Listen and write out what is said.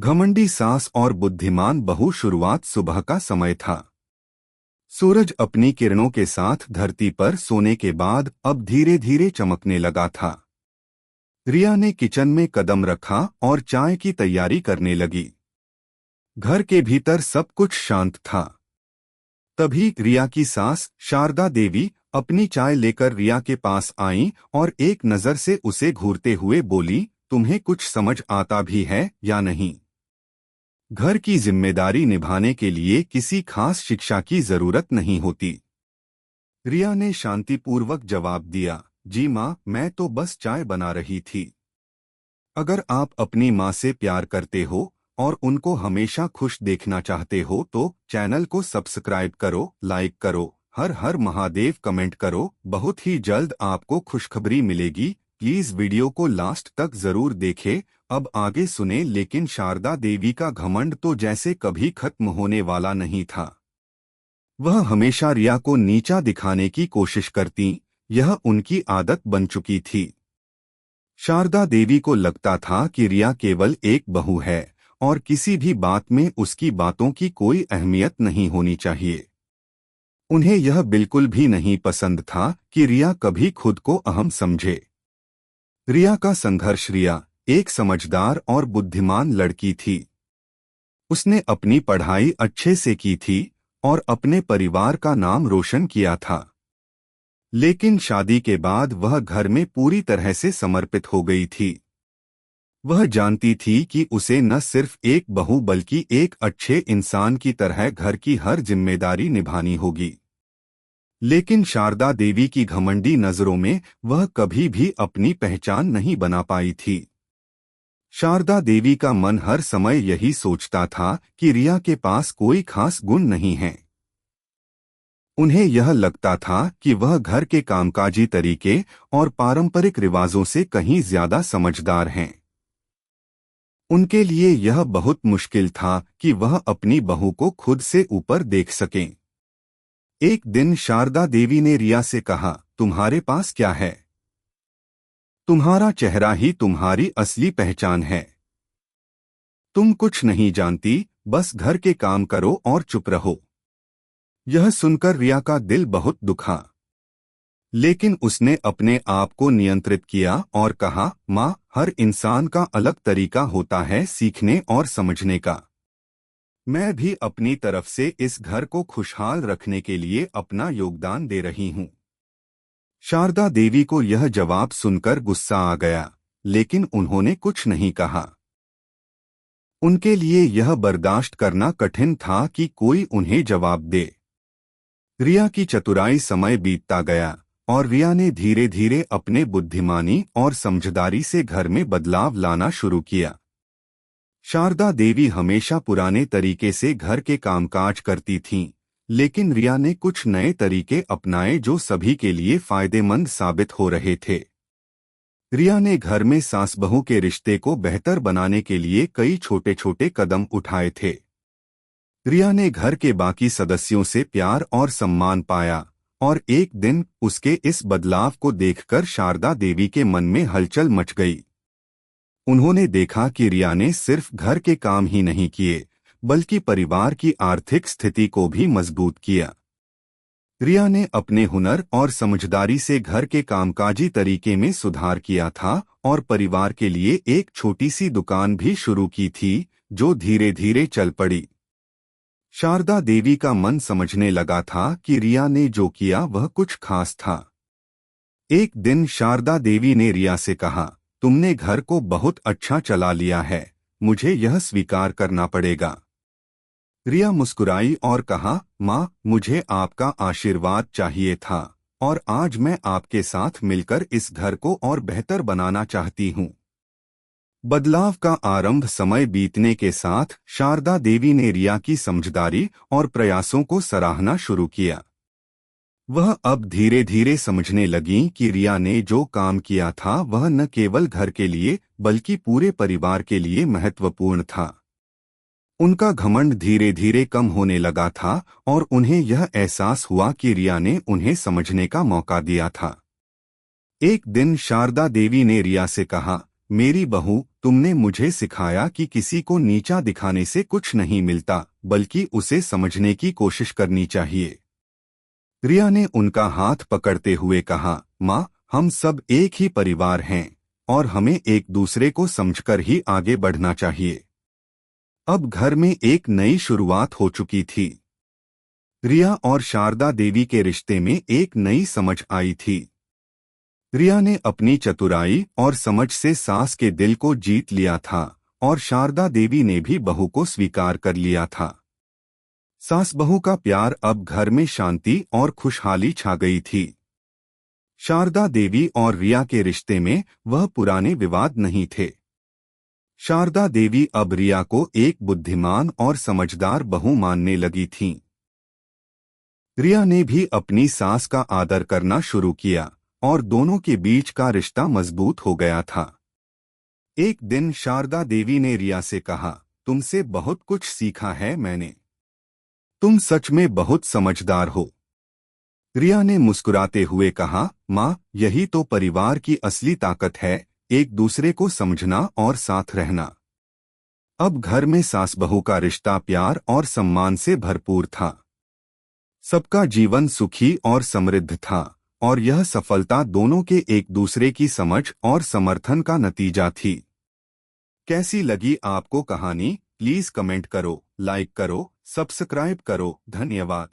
घमंडी सास और बुद्धिमान बहू। शुरुआत सुबह का समय था। सूरज अपनी किरणों के साथ धरती पर सोने के बाद अब धीरे धीरे चमकने लगा था। रिया ने किचन में कदम रखा और चाय की तैयारी करने लगी। घर के भीतर सब कुछ शांत था। तभी रिया की सास शारदा देवी अपनी चाय लेकर रिया के पास आईं और एक नजर से उसे घूरते हुए बोली, तुम्हें कुछ समझ आता भी है या नहीं? घर की जिम्मेदारी निभाने के लिए किसी खास शिक्षा की जरूरत नहीं होती। रिया ने शांतिपूर्वक जवाब दिया, जी माँ, मैं तो बस चाय बना रही थी। अगर आप अपनी माँ से प्यार करते हो और उनको हमेशा खुश देखना चाहते हो तो चैनल को सब्सक्राइब करो, लाइक करो, हर हर महादेव कमेंट करो। बहुत ही जल्द आपको खुशखबरी मिलेगी। प्लीज वीडियो को लास्ट तक जरूर देखें। अब आगे सुने। लेकिन शारदा देवी का घमंड तो जैसे कभी खत्म होने वाला नहीं था। वह हमेशा रिया को नीचा दिखाने की कोशिश करती। यह उनकी आदत बन चुकी थी। शारदा देवी को लगता था कि रिया केवल एक बहू है और किसी भी बात में उसकी बातों की कोई अहमियत नहीं होनी चाहिए। उन्हें यह बिल्कुल भी नहीं पसंद था कि रिया कभी खुद को अहम समझे। रिया का संघर्ष। रिया एक समझदार और बुद्धिमान लड़की थी। उसने अपनी पढ़ाई अच्छे से की थी और अपने परिवार का नाम रोशन किया था। लेकिन शादी के बाद वह घर में पूरी तरह से समर्पित हो गई थी। वह जानती थी कि उसे न सिर्फ एक बहू बल्कि एक अच्छे इंसान की तरह घर की हर जिम्मेदारी निभानी होगी। लेकिन शारदा देवी की घमंडी नजरों में वह कभी भी अपनी पहचान नहीं बना पाई थी। शारदा देवी का मन हर समय यही सोचता था कि रिया के पास कोई खास गुण नहीं है। उन्हें यह लगता था कि वह घर के कामकाजी तरीके और पारंपरिक रिवाजों से कहीं ज्यादा समझदार हैं। उनके लिए यह बहुत मुश्किल था कि वह अपनी बहू को खुद से ऊपर देख सकें। एक दिन शारदा देवी ने रिया से कहा, तुम्हारे पास क्या है? तुम्हारा चेहरा ही तुम्हारी असली पहचान है। तुम कुछ नहीं जानती, बस घर के काम करो और चुप रहो। यह सुनकर रिया का दिल बहुत दुखा। लेकिन उसने अपने आप को नियंत्रित किया और कहा, माँ, हर इंसान का अलग तरीका होता है सीखने और समझने का। मैं भी अपनी तरफ से इस घर को खुशहाल रखने के लिए अपना योगदान दे रही हूँ। शारदा देवी को यह जवाब सुनकर गुस्सा आ गया, लेकिन उन्होंने कुछ नहीं कहा। उनके लिए यह बर्दाश्त करना कठिन था कि कोई उन्हें जवाब दे। रिया की चतुराई। समय बीतता गया और रिया ने धीरे धीरे अपने बुद्धिमानी और समझदारी से घर में बदलाव लाना शुरू किया। शारदा देवी हमेशा पुराने तरीके से घर के कामकाज करती थीं, लेकिन रिया ने कुछ नए तरीके अपनाए जो सभी के लिए फायदेमंद साबित हो रहे थे। रिया ने घर में सास बहू के रिश्ते को बेहतर बनाने के लिए कई छोटे छोटे कदम उठाए थे। रिया ने घर के बाकी सदस्यों से प्यार और सम्मान पाया और एक दिन उसके इस बदलाव को देखकर शारदा देवी के मन में हलचल मच गई। उन्होंने देखा कि रिया ने सिर्फ घर के काम ही नहीं किए, बल्कि परिवार की आर्थिक स्थिति को भी मजबूत किया। रिया ने अपने हुनर और समझदारी से घर के कामकाजी तरीके में सुधार किया था और परिवार के लिए एक छोटी सी दुकान भी शुरू की थी, जो धीरे धीरे चल पड़ी। शारदा देवी का मन समझने लगा था कि रिया ने जो किया वह कुछ खास था। एक दिन शारदा देवी ने रिया से कहा, तुमने घर को बहुत अच्छा चला लिया है, मुझे यह स्वीकार करना पड़ेगा। रिया मुस्कुराई और कहा, माँ, मुझे आपका आशीर्वाद चाहिए था और आज मैं आपके साथ मिलकर इस घर को और बेहतर बनाना चाहती हूँ। बदलाव का आरंभ। समय बीतने के साथ शारदा देवी ने रिया की समझदारी और प्रयासों को सराहना शुरू किया। वह अब धीरे धीरे समझने लगीं कि रिया ने जो काम किया था वह न केवल घर के लिए बल्कि पूरे परिवार के लिए महत्वपूर्ण था। उनका घमंड धीरे धीरे कम होने लगा था और उन्हें यह एहसास हुआ कि रिया ने उन्हें समझने का मौका दिया था। एक दिन शारदा देवी ने रिया से कहा, मेरी बहू, तुमने मुझे सिखाया कि किसी को नीचा दिखाने से कुछ नहीं मिलता, बल्कि उसे समझने की कोशिश करनी चाहिए। रिया ने उनका हाथ पकड़ते हुए कहा, माँ, हम सब एक ही परिवार हैं और हमें एक दूसरे को समझकर ही आगे बढ़ना चाहिए। अब घर में एक नई शुरुआत हो चुकी थी। रिया और शारदा देवी के रिश्ते में एक नई समझ आई थी। रिया ने अपनी चतुराई और समझ से सास के दिल को जीत लिया था और शारदा देवी ने भी बहू को स्वीकार कर लिया था। सास बहू का प्यार अब घर में शांति और खुशहाली छा गई थी। शारदा देवी और रिया के रिश्ते में वह पुराने विवाद नहीं थे। शारदा देवी अब रिया को एक बुद्धिमान और समझदार बहू मानने लगी थीं। रिया ने भी अपनी सास का आदर करना शुरू किया और दोनों के बीच का रिश्ता मजबूत हो गया था। एक दिन शारदा देवी ने रिया से कहा, तुमसे बहुत कुछ सीखा है मैंने। तुम सच में बहुत समझदार हो। रिया ने मुस्कुराते हुए कहा, माँ, यही तो परिवार की असली ताकत है, एक दूसरे को समझना और साथ रहना। अब घर में सास बहू का रिश्ता प्यार और सम्मान से भरपूर था। सबका जीवन सुखी और समृद्ध था और यह सफलता दोनों के एक दूसरे की समझ और समर्थन का नतीजा थी। कैसी लगी आपको कहानी? प्लीज कमेंट करो, लाइक करो, सब्सक्राइब करो। धन्यवाद।